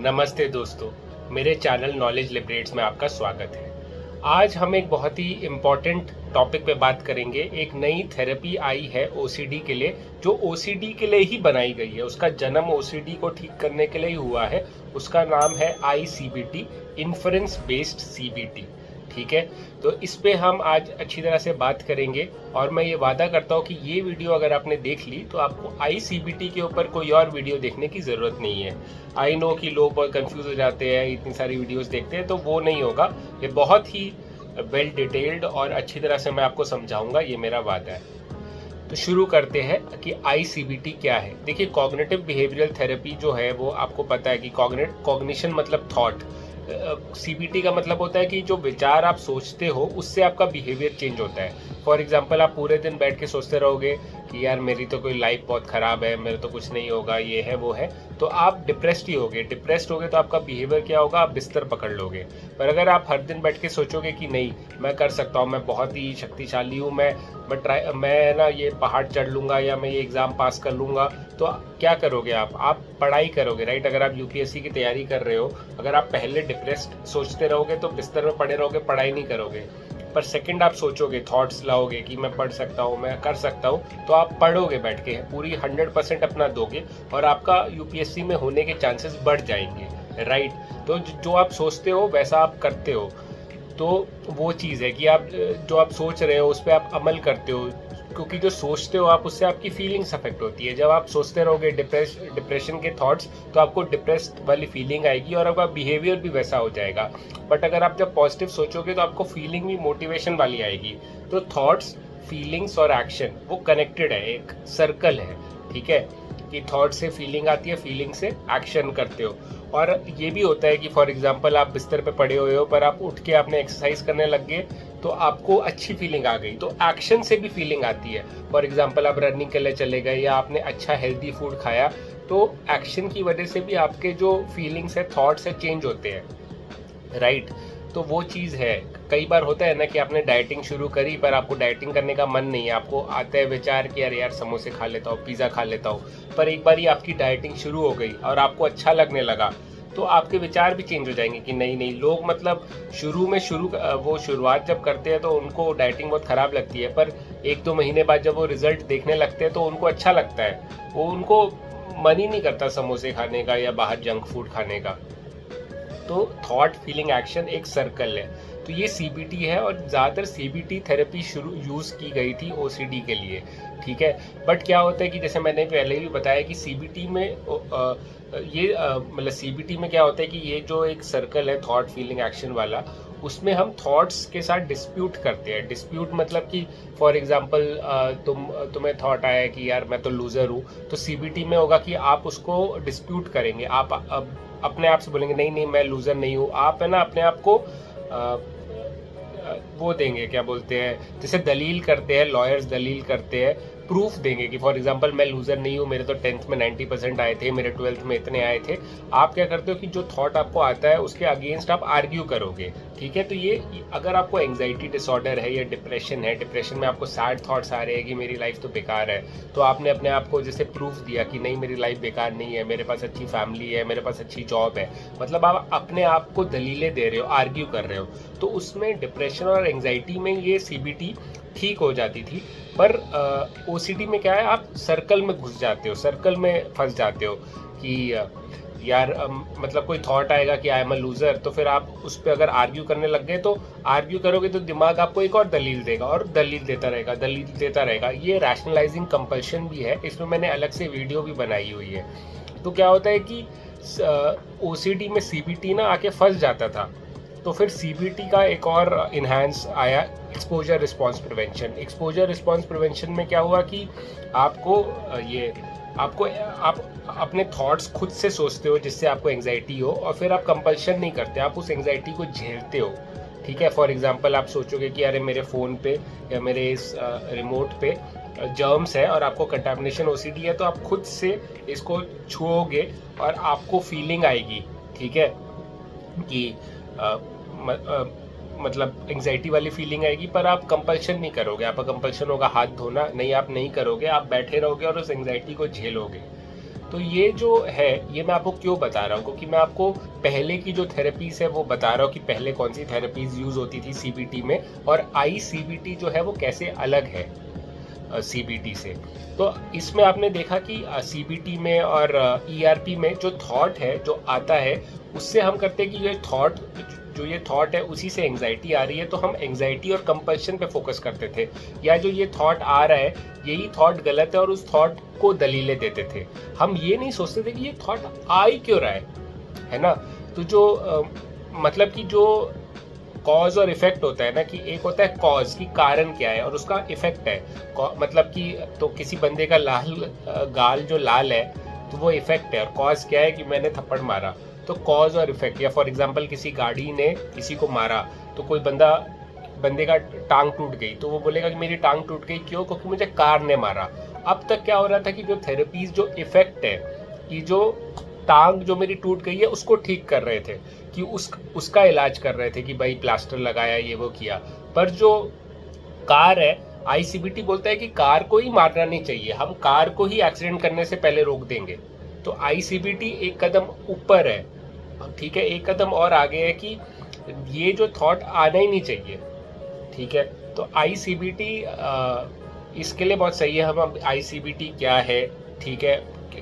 नमस्ते दोस्तों, मेरे चैनल नॉलेज लिबरेट्स में आपका स्वागत है। आज हम एक बहुत ही इम्पॉर्टेंट टॉपिक पे बात करेंगे। एक नई थेरेपी आई है ओसीडी के लिए, जो ओसीडी के लिए ही बनाई गई है। उसका जन्म ओसीडी को ठीक करने के लिए ही हुआ है। उसका नाम है आईसीबीटी, इन्फरेंस बेस्ड सीबीटी। ठीक है, तो इस पे हम आज अच्छी तरह से बात करेंगे और मैं ये वादा करता हूँ कि ये वीडियो अगर आपने देख ली तो आपको आईसीबीटी के ऊपर कोई और वीडियो देखने की ज़रूरत नहीं है। आई नो कि लोग बहुत कंफ्यूज हो जाते हैं, इतनी सारी वीडियोस देखते हैं, तो वो नहीं होगा। ये बहुत ही वेल डिटेल्ड और अच्छी तरह से मैं आपको समझाऊंगा, ये मेरा वादा है। तो शुरू करते हैं कि आईसीबीटी क्या है। देखिए, कॉग्निटिव बिहेवियरल थेरेपी जो है वो आपको पता है कि कॉग्निशन मतलब थॉट। सीबीटी का मतलब होता है कि जो विचार आप सोचते हो उससे आपका बिहेवियर चेंज होता है। फॉर एग्जाम्पल, आप पूरे दिन बैठ के सोचते रहोगे कि यार मेरी तो कोई लाइफ बहुत ख़राब है, मेरे तो कुछ नहीं होगा, ये है वो है, तो आप डिप्रेस्ड ही होगे। डिप्रेस्ड होगे तो आपका बिहेवियर क्या होगा, आप बिस्तर पकड़ लोगे। पर अगर आप हर दिन बैठ के सोचोगे कि नहीं, मैं कर सकता हूँ, मैं बहुत ही शक्तिशाली हूँ, मैं ना ये पहाड़ चढ़ लूँगा या मैं ये एग्ज़ाम पास कर लूँगा, तो क्या करोगे आप पढ़ाई करोगे, राइट। अगर आप यूपीएससी की तैयारी कर रहे हो, अगर आप पहले डिप्रेस्ड सोचते रहोगे तो बिस्तर में पड़े रहोगे, पढ़ाई नहीं करोगे। पर सेकंड आप सोचोगे, थॉट्स लाओगे कि मैं पढ़ सकता हूँ, मैं कर सकता हूँ, तो आप पढ़ोगे, बैठ के पूरी 100% अपना दोगे और आपका यूपीएससी में होने के चांसेस बढ़ जाएंगे, राइट। तो जो आप सोचते हो वैसा आप करते हो। तो वो चीज़ है कि आप जो आप सोच रहे हो उस पर आप अमल करते हो, क्योंकि जो सोचते हो आप उससे आपकी फीलिंग्स अफेक्ट होती है। जब आप सोचते रहोगे डिप्रेशन के थॉट्स, तो आपको डिप्रेस्ड वाली फीलिंग आएगी और आपका बिहेवियर भी वैसा हो जाएगा। बट अगर आप जब पॉजिटिव सोचोगे तो आपको फीलिंग भी मोटिवेशन वाली आएगी। तो थॉट्स, फीलिंग्स और एक्शन वो कनेक्टेड है, एक सर्कल है। ठीक है, कि थॉट से फीलिंग आती है, फीलिंग से एक्शन करते हो। और ये भी होता है कि फॉर एग्जांपल आप बिस्तर पे पड़े हुए हो, पर आप उठ के आपने एक्सरसाइज करने लग गए तो आपको अच्छी फीलिंग आ गई, तो एक्शन से भी फीलिंग आती है। फॉर एग्जांपल, आप रनिंग के लिए चले गए या आपने अच्छा हेल्दी फूड खाया, तो एक्शन की वजह से भी आपके जो फीलिंग्स है, थॉट्स है, चेंज होते हैं, राइट। तो वो चीज़ है। कई बार होता है ना कि आपने डाइटिंग शुरू करी पर आपको डाइटिंग करने का मन नहीं है, आपको आता है विचार कि यार समोसे खा लेता हूँ, पिज़्ज़ा खा लेता हूँ। पर एक बार ही आपकी डाइटिंग शुरू हो गई और आपको अच्छा लगने लगा, तो आपके विचार भी चेंज हो जाएंगे कि नहीं नहीं। लोग मतलब वो शुरुआत जब करते हैं तो उनको डाइटिंग बहुत ख़राब लगती है, पर 1-2 महीने बाद जब वो रिजल्ट देखने लगते हैं तो उनको अच्छा लगता है। वो उनको मन ही नहीं करता समोसे खाने का या बाहर जंक फूड खाने का। तो थॉट, फीलिंग, एक्शन एक सर्कल है। तो ये सीबीटी है और ज़्यादातर सीबीटी थेरेपी यूज़ की गई थी ओसीडी के लिए। ठीक है, बट क्या होता है कि जैसे मैंने पहले भी बताया कि सीबीटी में मतलब सीबीटी में क्या होता है कि ये जो एक सर्कल है थॉट, फीलिंग, एक्शन वाला, उसमें हम थॉट्स के साथ डिस्प्यूट करते हैं। डिस्प्यूट मतलब कि फॉर एग्जांपल तुम्हें थॉट आया कि यार मैं तो लूज़र हूँ, तो सीबीटी में होगा कि आप उसको डिस्प्यूट करेंगे। आप अब अपने आप से बोलेंगे नहीं नहीं, मैं लूज़र नहीं हूँ। आप है ना अपने आप को वो देंगे, क्या बोलते हैं, जैसे दलील करते हैं, लॉयर्स दलील करते हैं, प्रूफ देंगे कि फॉर एग्जांपल मैं लूज़र नहीं हूँ, मेरे तो 10th में 90% आए थे, मेरे 12th में इतने आए थे। आप क्या करते हो कि जो थॉट आपको आता है उसके अगेंस्ट आप आर्ग्यू करोगे। ठीक है, तो ये अगर आपको एंग्जाइटी डिसऑर्डर है या डिप्रेशन है, डिप्रेशन में आपको सैड थॉट्स आ रहे हैं कि मेरी लाइफ तो बेकार है, तो आपने अपने आप को जैसे प्रूफ दिया कि नहीं मेरी लाइफ बेकार नहीं है, मेरे पास अच्छी फैमिली है, मेरे पास अच्छी जॉब है, मतलब आप अपने आप को दलीलें दे रहे हो, आर्ग्यू कर रहे हो। तो उसमें डिप्रेशन और एंग्जाइटी में ये सीबीटी ठीक हो जाती थी। पर ओसीडी में क्या है, आप सर्कल में घुस जाते हो, सर्कल में फंस जाते हो कि यार मतलब कोई थॉट आएगा कि आई एम अ लूज़र, तो फिर आप उस पर अगर आर्ग्यू करने लग गए, तो आर्ग्यू करोगे तो दिमाग आपको एक और दलील देगा और दलील देता रहेगा, दलील देता रहेगा। ये रैशनलाइजिंग कंपल्शन भी है, इसमें मैंने अलग से वीडियो भी बनाई हुई है। तो क्या होता है कि ओसीडी में सीबीटी ना आके फंस जाता था, तो फिर सीबीटी का एक और इन्हांस आया, exposure response prevention. Exposure response prevention में क्या हुआ कि आप अपने थॉट्स खुद से सोचते हो जिससे आपको एंग्जाइटी हो, और फिर आप कंपल्शन नहीं करते, आप उस एंग्जाइटी को झेलते हो। ठीक है, फॉर एग्जांपल आप सोचोगे कि अरे मेरे फ़ोन पे या मेरे इस रिमोट पे जर्म्स है और आपको कंटामिनेशन ओसीडी है, तो आप खुद से इसको छुओगे और आपको फीलिंग आएगी, ठीक है, कि मतलब एंग्जाइटी वाली फीलिंग आएगी, पर आप कंपल्शन नहीं करोगे। आपका कंपल्शन होगा हाथ धोना, नहीं, आप नहीं करोगे, आप बैठे रहोगे और उस एंग्जाइटी को झेलोगे। तो ये जो है, ये मैं आपको क्यों बता रहा हूँ, क्योंकि मैं आपको पहले की जो थेरेपीज है वो बता रहा हूँ कि पहले कौन सी थेरेपीज यूज होती थी सीबीटी में, और ICBT जो है वो कैसे अलग है CBT से। तो इसमें आपने देखा कि CBT में और ERP में जो थॉट है जो आता है, उससे हम करते हैं कि ये थॉट है उसी से एंग्जाइटी आ रही है, तो हम एंग्जाइटी और कंपल्शन पे फोकस करते थे, या जो ये थॉट आ रहा है यही थॉट गलत है और उस थॉट को दलीलें देते थे। हम ये नहीं सोचते थे कि ये थॉट आ ही क्यों रहा है ना। तो जो मतलब कि जो कॉज और इफेक्ट होता है ना, कि एक होता है कॉज की कारण क्या है, और उसका इफेक्ट है मतलब कि तो किसी बंदे का गाल जो लाल है तो वो इफेक्ट है, और कॉज क्या है कि मैंने थप्पड़ मारा, तो कॉज और इफेक्ट। या फॉर एग्जांपल किसी गाड़ी ने किसी को मारा, तो कोई बंदे का टांग टूट गई, तो वो बोलेगा कि मेरी टांग टूट गई क्यों, क्योंकि मुझे कार ने मारा। अब तक क्या हो रहा था कि जो थेरेपीज जो इफेक्ट है कि जो टांग जो मेरी टूट गई है उसको ठीक कर रहे थे, कि उसका इलाज कर रहे थे कि भाई प्लास्टर लगाया, ये वो किया। पर जो कार है, ICBT बोलता है कि कार को ही मारना नहीं चाहिए, हम कार को ही एक्सीडेंट करने से पहले रोक देंगे। तो ICBT एक कदम ऊपर है, ठीक है, एक कदम और आगे है कि ये जो थॉट आना ही नहीं चाहिए, ठीक है। तो ICBT इसके लिए बहुत सही है। हम ICBT क्या है, ठीक है,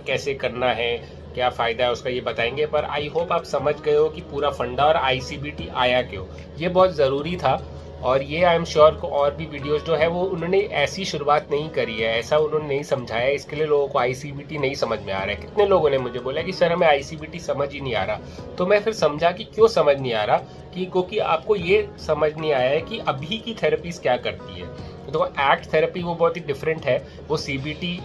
कैसे करना है, क्या फ़ायदा है उसका, ये बताएंगे। पर आई होप आप समझ गए हो कि पूरा फंडा और ICBT आया क्यों, ये बहुत ज़रूरी था। और ये आई एम श्योर को और भी वीडियोस जो है वो उन्होंने ऐसी शुरुआत नहीं करी है, ऐसा उन्होंने नहीं समझाया, इसके लिए लोगों को ICBT नहीं समझ में आ रहा है। कितने लोगों ने मुझे बोला कि सर हमें ICBT समझ ही नहीं आ रहा। तो मैं फिर समझा कि क्यों समझ नहीं आ रहा, कि क्योंकि आपको ये समझ नहीं आया है कि अभी की थेरेपीज क्या करती है। तो एक्ट थेरेपी वो बहुत ही डिफरेंट है, वो CBT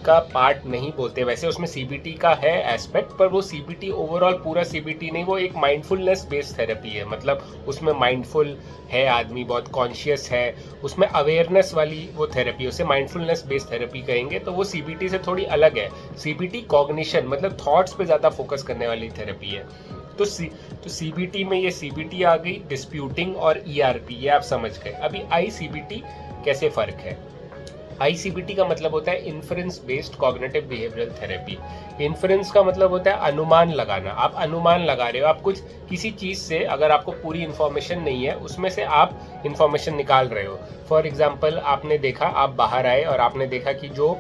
का पार्ट नहीं बोलते, वैसे उसमें CBT का है एस्पेक्ट, पर वो CBT ओवरऑल पूरा CBT नहीं, वो एक माइंडफुलनेस बेस्ड थेरेपी है। मतलब उसमें माइंडफुल है आदमी, बहुत कॉन्शियस है, उसमें अवेयरनेस वाली वो थेरेपी, उसे माइंडफुलनेस बेस्ड थेरेपी कहेंगे। तो वो CBT से थोड़ी अलग है। CBT कॉग्निशन मतलब थॉट्स पे ज़्यादा फोकस करने वाली थेरेपी है। तो CBT में ये CBT आ गई, डिस्प्यूटिंग और ERP, ये आप समझ गए। अभी ICBT कैसे फ़र्क है। ICBT का मतलब होता है inference based cognitive behavioural therapy. Inference का मतलब होता है अनुमान लगाना। आप अनुमान लगा रहे हो, आप कुछ किसी चीज़ से, अगर आपको पूरी इन्फॉर्मेशन नहीं है उसमें से आप इन्फॉर्मेशन निकाल रहे हो। फॉर एग्जाम्पल आपने देखा, आप बाहर आए और आपने देखा कि जो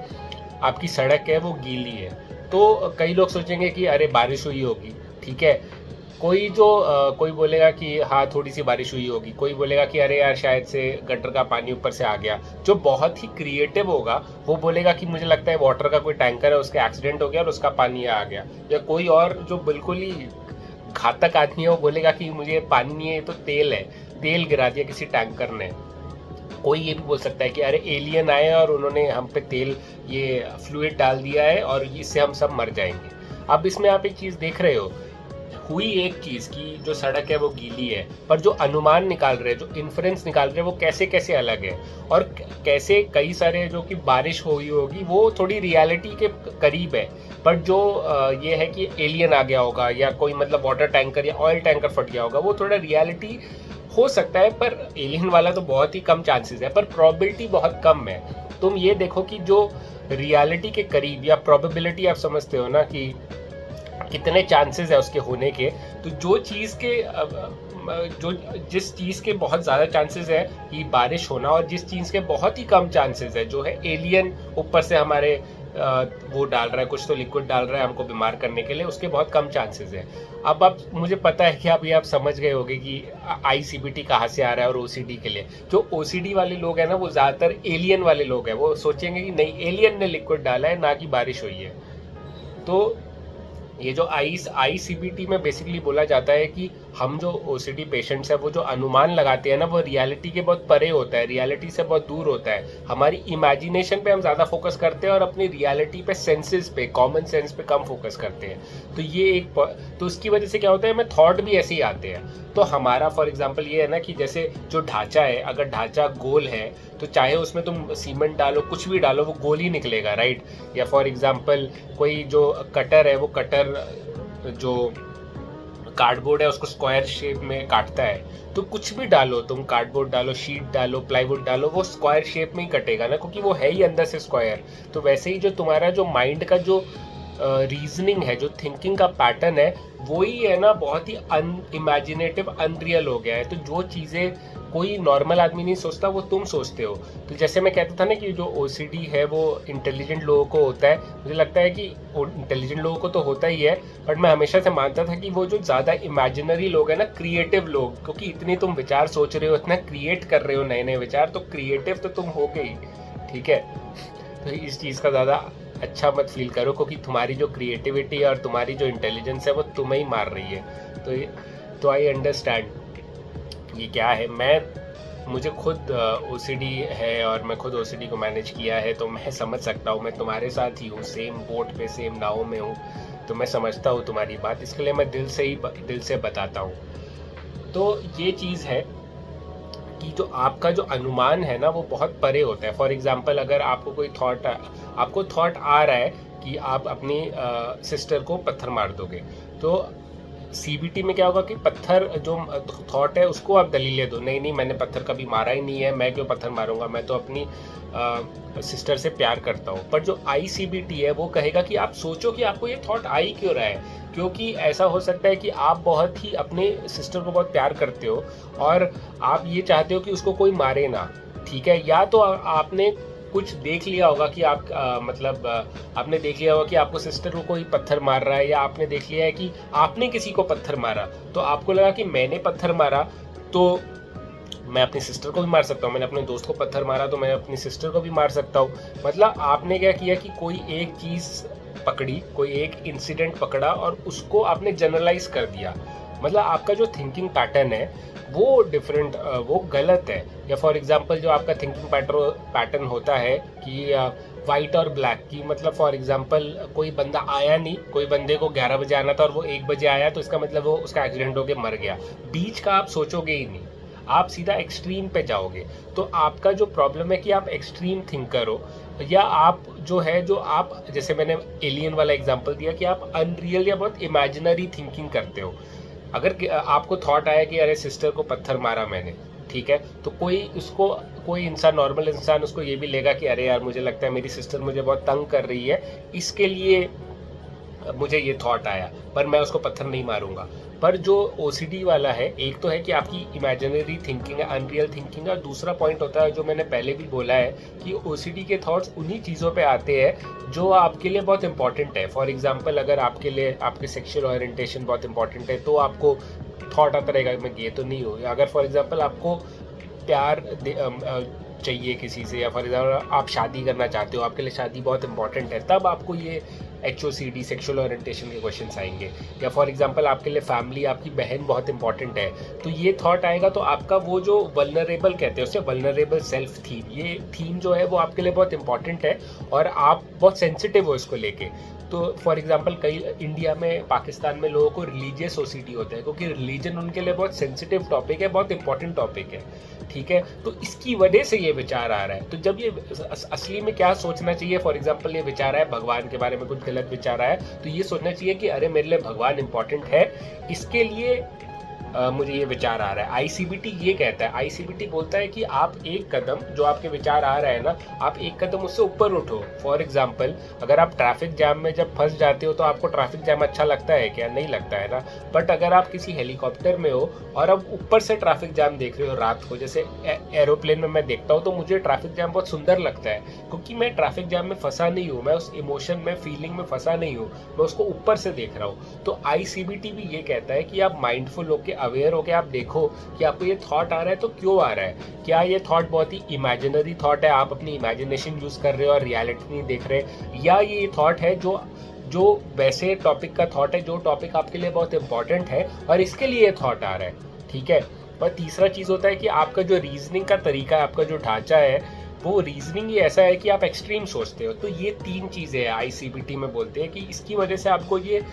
आपकी सड़क है वो गीली है, तो कई लोग सोचेंगे कि अरे बारिश हुई होगी, ठीक है। कोई बोलेगा कि हाँ थोड़ी सी बारिश हुई होगी, कोई बोलेगा कि अरे यार शायद से गटर का पानी ऊपर से आ गया। जो बहुत ही क्रिएटिव होगा वो बोलेगा कि मुझे लगता है वाटर का कोई टैंकर है, उसका एक्सीडेंट हो गया और उसका पानी आ गया। या कोई और जो बिल्कुल ही घातक आदमी है वो बोलेगा कि मुझे पानी नहीं है, तो तेल है, तेल गिरा दिया किसी टैंकर ने। कोई ये भी बोल सकता है कि अरे एलियन आए और उन्होंने हम पे तेल, ये फ्लूइड डाल दिया है और इससे हम सब मर जाएंगे। अब इसमें आप एक चीज़ देख रहे हो, हुई एक चीज की जो सड़क है वो गीली है, पर जो अनुमान निकाल रहे हैं, जो इन्फ्रेंस निकाल रहे हैं, वो कैसे कैसे अलग है। और कैसे कई सारे जो कि बारिश हुई होगी वो थोड़ी रियलिटी के करीब है, पर जो ये है कि एलियन आ गया होगा या कोई मतलब वाटर टैंकर या ऑयल टैंकर फट गया होगा, वो थोड़ा रियलिटी हो सकता है, पर एलियन वाला तो बहुत ही कम चांसेस है, पर प्रोबेबिलिटी बहुत कम है। तुम ये देखो कि जो रियलिटी के करीब या प्रोबेबिलिटी, आप समझते हो ना कि कितने चांसेस है उसके होने के। तो जिस चीज़ के बहुत ज़्यादा चांसेस है कि बारिश होना, और जिस चीज़ के बहुत ही कम चांसेस है जो है एलियन ऊपर से हमारे वो डाल रहा है, कुछ तो लिक्विड डाल रहा है हमको बीमार करने के लिए, उसके बहुत कम चांसेस है। अब आप, मुझे पता है कि अभी आप समझ गए होंगे कि ICBT कहाँ से आ रहा है। और OCD के लिए, जो OCD वाले लोग हैं ना, वो ज़्यादातर एलियन वाले लोग हैं, वो सोचेंगे कि नहीं एलियन ने लिक्विड डाला है, ना कि बारिश हुई है। तो ये जो ICBT में बेसिकली बोला जाता है कि हम जो OCD पेशेंट्स हैं वो जो अनुमान लगाते हैं ना, वो रियलिटी के बहुत परे होता है, रियलिटी से बहुत दूर होता है। हमारी इमेजिनेशन पे हम ज़्यादा फोकस करते हैं और अपनी रियलिटी पे, सेंसेस पे, कॉमन सेंस पे कम फोकस करते हैं। तो ये एक, तो उसकी वजह से क्या होता है, हमें थॉट भी ऐसे ही आते हैं। तो हमारा फॉर एग्जांपल ये है ना कि जैसे जो ढांचा है, अगर ढांचा गोल है तो चाहे उसमें तुम सीमेंट डालो, कुछ भी डालो, वो गोल ही निकलेगा, राइट। या फॉर एग्जांपल कोई जो कटर है, वो कटर जो कार्डबोर्ड है उसको स्क्वायर शेप में काटता है, तो कुछ भी डालो तुम, कार्डबोर्ड डालो, शीट डालो, प्लाईवुड डालो, वो स्क्वायर शेप में ही कटेगा ना, क्योंकि वो है ही अंदर से स्क्वायर। तो वैसे ही जो तुम्हारा जो माइंड का जो रीजनिंग है, जो थिंकिंग का पैटर्न है, वही है ना बहुत ही अनइमेजिनेटिव, अनरियल हो गया है। तो जो चीज़ें कोई नॉर्मल आदमी नहीं सोचता वो तुम सोचते हो। तो जैसे मैं कहता था ना कि जो ओसीडी है वो इंटेलिजेंट लोगों को होता है, मुझे लगता है कि इंटेलिजेंट लोगों को तो होता ही है, बट मैं हमेशा से मानता था कि वो जो ज़्यादा इमेजिनरी लोग हैं ना, क्रिएटिव लोग, क्योंकि इतने तुम विचार सोच रहे हो, इतना क्रिएट कर रहे हो नए नए विचार, तो क्रिएटिव तो तुम हो गई, ठीक है। तो इस चीज़ का ज़्यादा अच्छा मत फील करो, क्योंकि तुम्हारी जो क्रिएटिविटी और तुम्हारी जो इंटेलिजेंस है वो तुम्हें ही मार रही है। तो आई अंडरस्टैंड ये क्या है। मुझे खुद ओसीडी है और मैं खुद ओसीडी को मैनेज किया है, तो मैं समझ सकता हूँ। मैं तुम्हारे साथ ही हूँ, सेम बोट पे, सेम नाव में हूँ, तो मैं समझता हूँ तुम्हारी बात। इसके लिए मैं दिल से बताता हूँ। तो ये चीज़ है कि जो आपका जो अनुमान है ना वो बहुत परे होता है। फॉर एग्जांपल, अगर आपको कोई थॉट आ रहा है कि आप अपनी सिस्टर को पत्थर मार दोगे, तो सीबीटी में क्या होगा कि पत्थर जो थॉट है उसको आप दलीलें दो, नहीं मैंने पत्थर कभी मारा ही नहीं है, मैं क्यों पत्थर मारूंगा, मैं तो अपनी सिस्टर से प्यार करता हूँ। पर जो आईसीबीटी है वो कहेगा कि आप सोचो कि आपको ये थॉट आ ही क्यों रहा है, क्योंकि ऐसा हो सकता है कि आप बहुत ही अपने सिस्टर को बहुत प्यार करते हो और आप ये चाहते हो कि उसको कोई मारे ना, ठीक है। या तो आपने कुछ देख लिया होगा कि आपने देख लिया होगा कि आपको सिस्टर को कोई पत्थर मार रहा है, या आपने देख लिया है कि आपने किसी को पत्थर मारा, तो आपको लगा कि मैंने पत्थर मारा तो मैं अपनी सिस्टर को भी मार सकता हूँ, मैंने अपने दोस्त को पत्थर मारा तो मैं अपनी सिस्टर को भी मार सकता हूँ। मतलब आपने क्या किया कि कोई एक चीज़ पकड़ी, कोई एक इंसिडेंट पकड़ा और उसको आपने जनरलाइज कर दिया। मतलब आपका जो थिंकिंग पैटर्न है वो डिफरेंट, वो गलत है। या फॉर एग्जांपल जो आपका थिंकिंग पैटर्न होता है कि वाइट और ब्लैक की, मतलब फॉर एग्जांपल कोई बंदा आया नहीं, कोई बंदे को 11 बजे आना था और वो 1 बजे आया, तो इसका मतलब वो उसका एक्सीडेंट होकर मर गया। बीच का आप सोचोगे ही नहीं, आप सीधा एक्सट्रीम पे जाओगे। तो आपका जो प्रॉब्लम है कि आप एक्सट्रीम थिंकर हो, या आप जो है जो आप, जैसे मैंने एलियन वाला एग्जांपल दिया कि आप अनरियल या बहुत इमेजिनरी थिंकिंग करते हो। अगर आपको थॉट आया कि अरे सिस्टर को पत्थर मारा मैंने, ठीक है, तो कोई इंसान, नॉर्मल इंसान उसको ये भी लेगा कि अरे यार मुझे लगता है मेरी सिस्टर मुझे बहुत तंग कर रही है, इसके लिए मुझे ये थॉट आया, पर मैं उसको पत्थर नहीं मारूंगा। पर जो ओसीडी वाला है, एक तो है कि आपकी इमेजिनरी थिंकिंग है, अनरियल थिंकिंग है, और दूसरा पॉइंट होता है जो मैंने पहले भी बोला है कि ओसीडी के थॉट्स उन्हीं चीज़ों पे आते हैं जो आपके लिए बहुत इंपॉर्टेंट है। फॉर एग्जांपल, अगर आपके लिए आपके सेक्सुअल ओरिएंटेशन बहुत इंपॉर्टेंट है, तो आपको थॉट आता रहेगा मैं ये तो नहीं हूँ। अगर फॉर एग्जांपल आपको प्यार चाहिए किसी से, या फॉर एग्जाम्पल आप शादी करना चाहते हो, आपके लिए शादी बहुत इंपॉर्टेंट है, तब आपको ये HOCD सेक्सुअल ओरिएंटेशन के क्वेश्चंस आएंगे। या फॉर एग्जांपल आपके लिए फैमिली, आपकी बहन बहुत इंपॉर्टेंट है, तो ये थॉट आएगा। तो आपका वो जो वल्नरेबल कहते हैं उसे, वल्नरेबल सेल्फ थीम, ये थीम जो है वो आपके लिए बहुत इंपॉर्टेंट है और आप बहुत सेंसिटिव हो इसको लेके। तो फॉर एग्जांपल कई इंडिया में, पाकिस्तान में लोगों को रिलीजियस OCD होता है, क्योंकि रिलीजन उनके लिए बहुत सेंसिटिव टॉपिक है, बहुत इंपॉर्टेंट टॉपिक है, ठीक है। तो इसकी वजह से ये विचार आ रहा है। तो जब ये असली में क्या सोचना चाहिए, फॉर एग्जांपल ये विचार है भगवान के बारे में कुछ गलत विचार आया, तो ये सोचना चाहिए कि अरे मेरे लिए भगवान इंपॉर्टेंट है, इसके लिए मुझे ये विचार आ रहा है। आईसीबीटी ये कहता है, आईसीबीटी बोलता है कि आप एक कदम, जो आपके विचार आ रहा है ना, आप एक कदम उससे ऊपर उठो। फॉर एग्जांपल, अगर आप ट्रैफिक जैम में जब फंस जाते हो तो आपको ट्रैफिक जैम अच्छा लगता है क्या? नहीं लगता है ना। बट अगर आप किसी हेलीकॉप्टर में हो और अब ऊपर से ट्रैफिक जैम देख रहे हो रात को, जैसे एरोप्लेन में मैं देखता हूँ, तो मुझे ट्रैफिक जैम बहुत सुंदर लगता है, क्योंकि मैं ट्रैफिक जैम में फंसा नहीं हूँ, मैं उस इमोशन में, फीलिंग में फंसा नहीं हूँ, मैं उसको ऊपर से देख रहा हूँ। तो आईसीबीटी भी ये कहता है कि आप माइंडफुल होके, अवेयर होके आप देखो कि आपको ये थॉट आ रहा है तो क्यों आ रहा है। क्या ये थॉट बहुत ही इमेजिनरी थॉट है, आप अपनी इमेजिनेशन यूज कर रहे हो और रियलिटी नहीं देख रहे, या ये थॉट है जो वैसे टॉपिक का थॉट है, जो टॉपिक आपके लिए बहुत इंपॉर्टेंट है और इसके लिए थॉट आ रहा है, ठीक है। और तीसरा चीज होता है कि आपका जो रीजनिंग का तरीका है, आपका जो ढांचा है, वो रीजनिंग ही ऐसा है कि आप एक्सट्रीम सोचते हो। तो ये तीन चीजें हैं आईसीबीटी में बोलते हैं कि इसकी वजह से आपको ये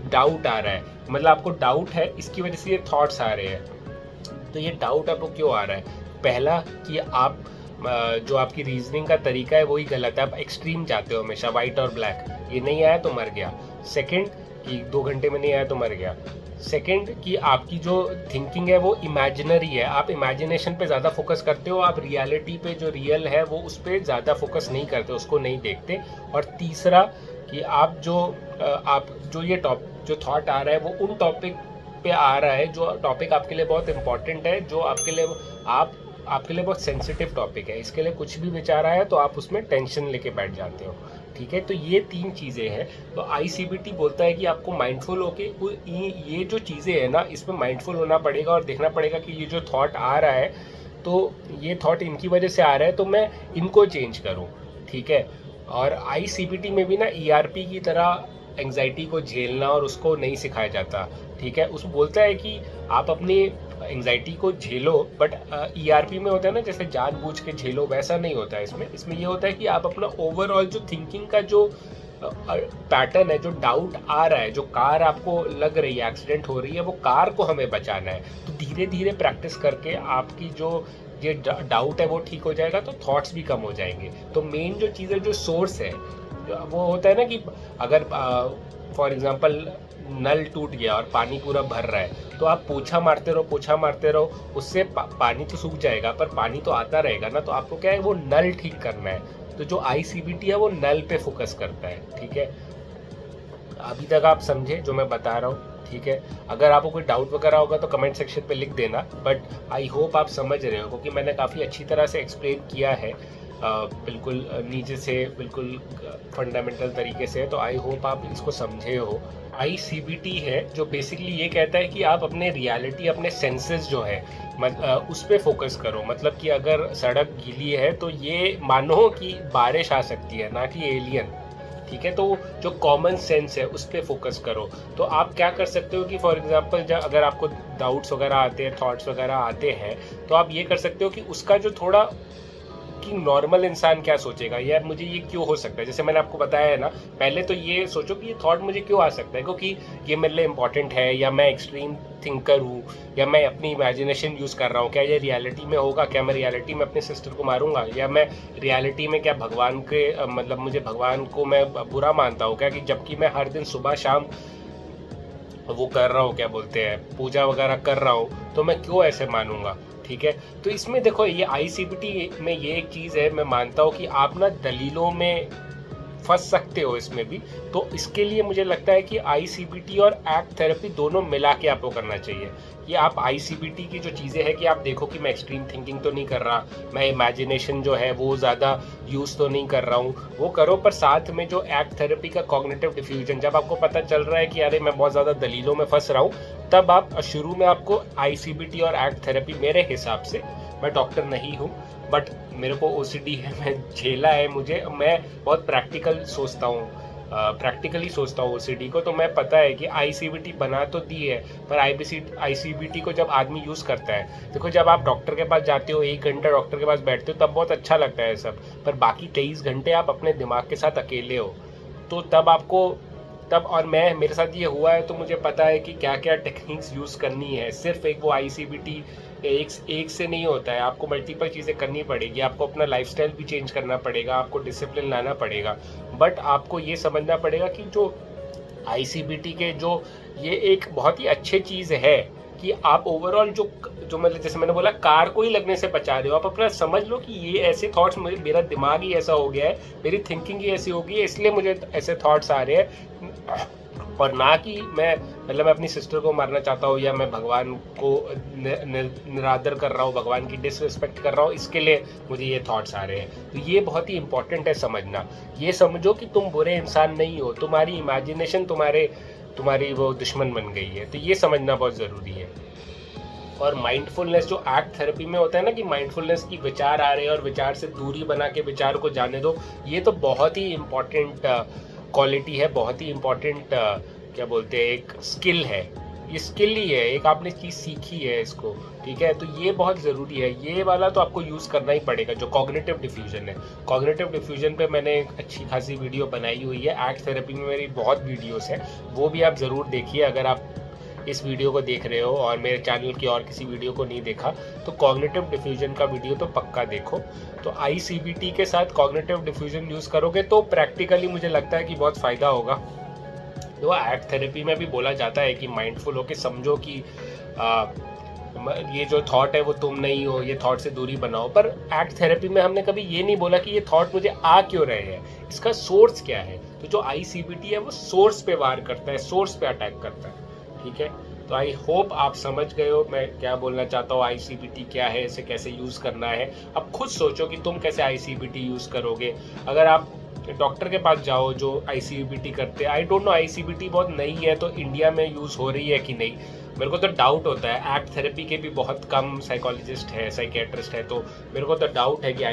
डाउट आ रहा है, मतलब आपको डाउट है, इसकी वजह से ये थॉट्स आ रहे हैं। तो ये डाउट आपको क्यों आ रहा है? पहला कि आप जो आपकी रीजनिंग का तरीका है वही गलत है, आप एक्सट्रीम जाते हो हमेशा, व्हाइट और ब्लैक, ये नहीं आया तो मर गया। सेकंड कि 2 घंटे में नहीं आया तो मर गया। सेकंड कि आपकी जो थिंकिंग है वो इमेजिनरी है, आप इमेजिनेशन पे ज़्यादा फोकस करते हो, आप रियलिटी पे, जो रियल है वो उस पर ज़्यादा फोकस नहीं करते, उसको नहीं देखते। और तीसरा कि आप जो ये जो थॉट आ रहा है वो उन टॉपिक पे आ रहा है जो टॉपिक आपके लिए बहुत इंपॉर्टेंट है, जो आपके लिए बहुत सेंसिटिव टॉपिक है। इसके लिए कुछ भी विचार आया तो आप उसमें टेंशन लेके बैठ जाते हो। ठीक है, तो ये 3 चीज़ें हैं। तो ICBT बोलता है कि आपको माइंडफुल होके ये जो चीज़ें हैं ना, इसमें माइंडफुल होना पड़ेगा और देखना पड़ेगा कि ये जो थॉट आ रहा है, तो ये थॉट इनकी वजह से आ रहा है, तो मैं इनको चेंज करूँ। ठीक है, और ICBT में भी ना ERP की तरह एंग्जाइटी को झेलना और उसको नहीं सिखाया जाता। ठीक है, उस बोलता है कि आप अपनी एंग्जाइटी को झेलो, बट ERP में होता है ना जैसे जानबूझ के झेलो, वैसा नहीं होता है इसमें ये होता है कि आप अपना ओवरऑल जो थिंकिंग का जो पैटर्न है, जो डाउट आ रहा है, जो कार आपको लग रही है, एक्सीडेंट हो रही है, वो कार को हमें बचाना है। तो धीरे धीरे प्रैक्टिस करके आपकी जो ये डाउट है वो ठीक हो जाएगा, तो थॉट्स भी कम हो जाएंगे। तो मेन जो चीज़ है, जो सोर्स है, वो होता है ना कि अगर फॉर एग्जांपल नल टूट गया और पानी पूरा भर रहा है, तो आप पोछा मारते रहो, उससे पानी तो सूख जाएगा पर पानी तो आता रहेगा ना। तो आपको क्या है, वो नल ठीक करना है। तो जो ICBT है वो नल पे फोकस करता है। ठीक है, अभी तक आप समझे जो मैं बता रहा हूँ? ठीक है, अगर आपको कोई डाउट वगैरह होगा तो कमेंट सेक्शन पे लिख देना, बट आई होप आप समझ रहे हो, क्योंकि मैंने काफ़ी अच्छी तरह से एक्सप्लेन किया है, बिल्कुल नीचे से, बिल्कुल फंडामेंटल तरीके से। तो आई होप आप इसको समझे हो। ICBT है जो बेसिकली ये कहता है कि आप अपने रियलिटी, अपने सेंसेस जो है उस पर फोकस करो। मतलब कि अगर सड़क गीली है तो ये मानो कि बारिश आ सकती है, ना कि एलियन। ठीक है, तो जो कॉमन सेंस है उस पर फोकस करो। तो आप क्या कर सकते हो कि फॉर एग्जांपल जब अगर आपको डाउट्स वगैरह आते हैं, थॉट्स वगैरह आते हैं, तो आप ये कर सकते हो कि उसका जो थोड़ा कि नॉर्मल इंसान क्या सोचेगा, यार मुझे ये क्यों हो सकता है। जैसे मैंने आपको बताया है ना, पहले तो ये सोचो कि ये थॉट मुझे क्यों आ सकता है, क्योंकि ये मेरे लिए इंपॉर्टेंट है, या मैं एक्सट्रीम थिंकर हूँ, या मैं अपनी इमेजिनेशन यूज़ कर रहा हूँ। क्या ये रियलिटी में होगा? क्या मैं रियलिटी में अपने सिस्टर को मारूंगा? या मैं रियलिटी में क्या भगवान के मतलब मुझे भगवान को मैं बुरा मानता हूँ क्या, कि जबकि मैं हर दिन सुबह शाम वो कर रहा हूँ, क्या बोलते हैं, पूजा वगैरह कर रहा हूँ, तो मैं क्यों ऐसे मानूंगा। ठीक है, तो इसमें देखो ये ICBT में ये एक चीज़ है, मैं मानता हूँ कि आप ना दलीलों में फंस सकते हो इसमें भी। तो इसके लिए मुझे लगता है कि ICBT और एक्ट थेरेपी दोनों मिला के आपको करना चाहिए। ये आप ICBT की जो चीज़ें हैं कि आप देखो कि मैं एक्सट्रीम थिंकिंग तो नहीं कर रहा, मैं इमेजिनेशन जो है वो ज़्यादा यूज़ तो नहीं कर रहा हूँ, वो करो। पर साथ में जो एक्ट थेरेपी का कॉग्निटिव डिफ्यूजन, जब आपको पता चल रहा है कि अरे मैं बहुत ज़्यादा दलीलों में फंस रहा हूँ, तब आप शुरू में आपको ICBT और एक्ट थेरेपी, मेरे हिसाब से, मैं डॉक्टर नहीं हूँ बट मेरे को OCD है, मैं झेला है, मैं बहुत प्रैक्टिकली सोचता हूँ OCD को। तो मैं पता है कि ICBT बना तो दी है, पर ICBT को जब आदमी यूज़ करता है, देखो जब आप डॉक्टर के पास जाते हो, 1 घंटा डॉक्टर के पास बैठते हो, तब बहुत अच्छा लगता है सब, पर बाकी 23 घंटे आप अपने दिमाग के साथ अकेले हो, तो तब और मेरे साथ ये हुआ है, तो मुझे पता है कि क्या क्या टेक्निक्स यूज़ करनी है। सिर्फ एक वो ICBT एक से नहीं होता है, आपको मल्टीपल चीज़ें करनी पड़ेगी, आपको अपना लाइफस्टाइल भी चेंज करना पड़ेगा, आपको डिसिप्लिन लाना पड़ेगा। बट आपको ये समझना पड़ेगा कि जो ICBT के जो ये एक बहुत ही अच्छी चीज़ है कि आप ओवरऑल जो मतलब जैसे मैंने बोला, कार को ही लगने से बचा रहे हो। आप अपना समझ लो कि ये ऐसे थॉट्स, मेरा दिमाग ही ऐसा हो गया है, मेरी थिंकिंग ही ऐसी हो गई है, इसलिए मुझे ऐसे थॉट्स आ रहे हैं। और ना कि मैं मैं अपनी सिस्टर को मारना चाहता हूँ, या मैं भगवान को निरादर कर रहा हूँ, भगवान की डिसरिस्पेक्ट कर रहा हूँ, इसके लिए मुझे ये थॉट्स आ रहे हैं। तो ये बहुत ही इंपॉर्टेंट है समझना। ये समझो कि तुम बुरे इंसान नहीं हो, तुम्हारी इमेजिनेशन तुम्हारी वो दुश्मन बन गई है। तो ये समझना बहुत ज़रूरी है। और माइंडफुलनेस जो एक्ट थेरेपी में होता है ना, कि माइंडफुलनेस की विचार आ रहे हैं और विचार से दूरी बना के विचार को जाने दो, ये तो बहुत ही इम्पॉर्टेंट क्वालिटी है, बहुत ही इम्पॉर्टेंट क्या बोलते हैं, एक स्किल है। ये स्किल ही है, एक आपने चीज़ सीखी है इसको। ठीक है, तो ये बहुत ज़रूरी है। ये वाला तो आपको यूज़ करना ही पड़ेगा, जो कॉग्निटिव डिफ्यूजन है। कॉग्निटिव डिफ्यूजन पे मैंने एक अच्छी खासी वीडियो बनाई हुई है। एक्ट थेरेपी में मेरी बहुत वीडियोस हैं, वो भी आप ज़रूर देखिए। अगर आप इस वीडियो को देख रहे हो और मेरे चैनल की और किसी वीडियो को नहीं देखा, तो कॉग्निटिव डिफ्यूजन का वीडियो तो पक्का देखो। तो ICBT के साथ कॉग्निटिव डिफ्यूजन यूज़ करोगे तो प्रैक्टिकली मुझे लगता है कि बहुत फ़ायदा होगा। तो एक्ट थेरेपी में भी बोला जाता है कि माइंडफुल होके समझो कि ये जो थॉट है वो तुम नहीं हो, ये थॉट से दूरी बनाओ। पर एक्ट थेरेपी में हमने कभी ये नहीं बोला कि ये थॉट मुझे आ क्यों रहे हैं, इसका सोर्स क्या है। तो जो ICBT है वो सोर्स पे वार करता है, सोर्स पे अटैक करता है, ठीक है। तो आई होप आप समझ गए हो मैं क्या बोलना चाहता हूँ, ICBT क्या है, इसे कैसे यूज करना है। अब खुद सोचो कि तुम कैसे ICBT यूज करोगे। अगर आप डॉक्टर के पास जाओ जो ICBT करते हैं, आई डोंट नो ICBT बहुत नई है तो इंडिया में यूज हो रही है कि नहीं, मेरे को तो डाउट होता है। एक्ट थेरेपी के भी बहुत कम साइकोलॉजिस्ट है, साइकेट्रिस्ट है, तो मेरे को तो डाउट है कि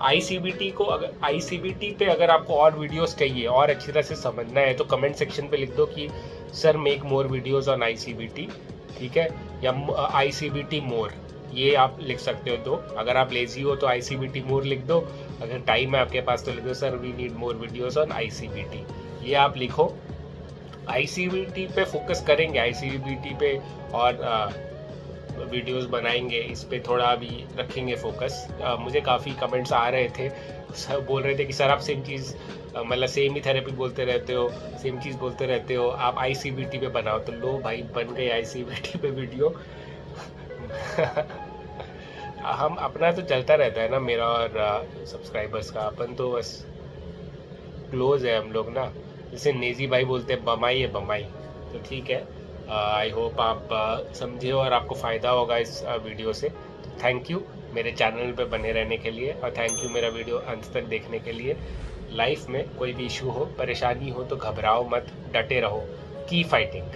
ICBT को अगर ICBT पे अगर आपको और वीडियोस चाहिए और अच्छी तरह से समझना है तो कमेंट सेक्शन पे लिख दो कि sir make more videos on ICBT, ठीक है, या ICBT मोर, ये आप लिख सकते हो। तो अगर आप लेजी हो तो ICBT मोर लिख दो, अगर टाइम है आपके पास तो लिख दो sir we need more videos on ICBT, ये आप लिखो। ICBT पे फोकस करेंगे, ICBT पे और वीडियोस बनाएंगे, इस पे थोड़ा अभी रखेंगे फोकस। मुझे काफ़ी कमेंट्स आ रहे थे, सब बोल रहे थे कि सर आप सेम चीज़ मतलब सेम ही थेरेपी बोलते रहते हो, सेम चीज़ बोलते रहते हो, आप ICBT पे बनाओ। तो लो भाई बन गए ICBT पे वीडियो। हम अपना तो चलता रहता है ना, मेरा और सब्सक्राइबर्स का, अपन तो बस क्लोज है हम लोग ना, जैसे नेजी भाई बोलते हैं बमाई है बमाई। तो ठीक है, आई होप आप समझे और आपको फ़ायदा होगा इस वीडियो से। थैंक यू मेरे चैनल पे बने रहने के लिए, और थैंक यू मेरा वीडियो अंत तक देखने के लिए। लाइफ में कोई भी इशू हो, परेशानी हो तो घबराओ मत, डटे रहो, की फाइटिंग।